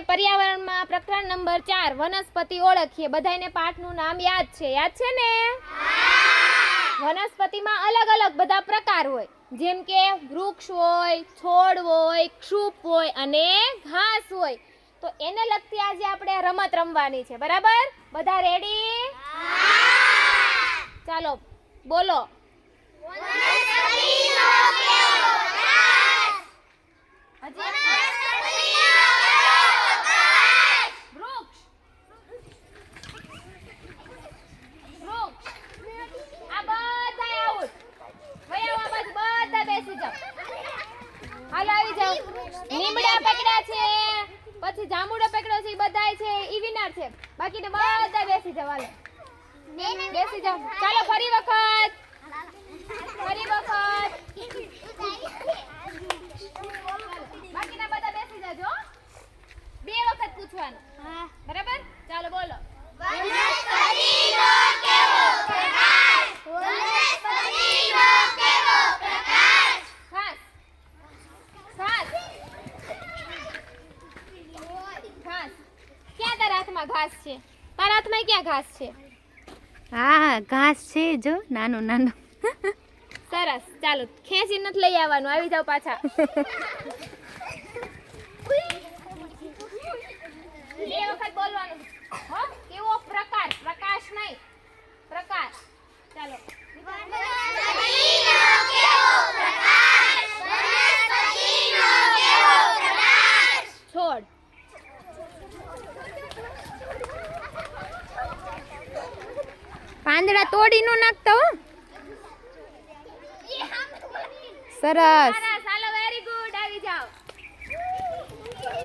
પર્યાવરણમાં પ્રકરણ નંબર 4 વનસ્પતિ ઓળખીએ. બધાને પાઠનું નામ યાદ છે ને? વનસ્પતિમાં અલગ અલગ બધા પ્રકાર હોય, જેમ કે વૃક્ષ હોય, છોડ હોય, ક્ષુપ હોય અને ઘાસ હોય. તો એને લગતી આજે આપણે રમત રમવાની છે, બરાબર? બધા રેડી? ચાલો બોલો. લીમડા પકડ્યા છે, પછી જાંબુડો પકડ્યો છે, ઈ બધાય છે, ઈ વિનર છે. બાકીને બધા બેસી જાવ. હાલો બેસી જાવ. ચાલો ફરી વખત. બાકીના બધા બેસી જાજો. 2 વખત પૂછવાનું, બરાબર? ચાલો બોલો. વનસ્પતિનો કેવો પ્રકાર? વનસ્પતિનો કેવો પ્રકાર? ઘાસ. ઘાસ. ઘાસ. ક્યાં તારા હાથમાં ઘાસ છે? તારા હાથમાં ક્યાં ઘાસ છે? હા, ઘાસ છે જો, નાનું નાનું. સરસ. ચાલો ખેંચી નથી લઈ આવવાનું. આવી જાવ પાછા. 2 વખત બોલવાનું. હો, કેવો પ્રકાર? પ્રકાશ નહીં, પ્રકાર. ચાલો. વનસ્પતિનો કેવો પ્રકાર? વનસ્પતિનો કેવો પ્રકાર? છોડ. પાંદડા તોડી નો નાખતા હો. સરસ.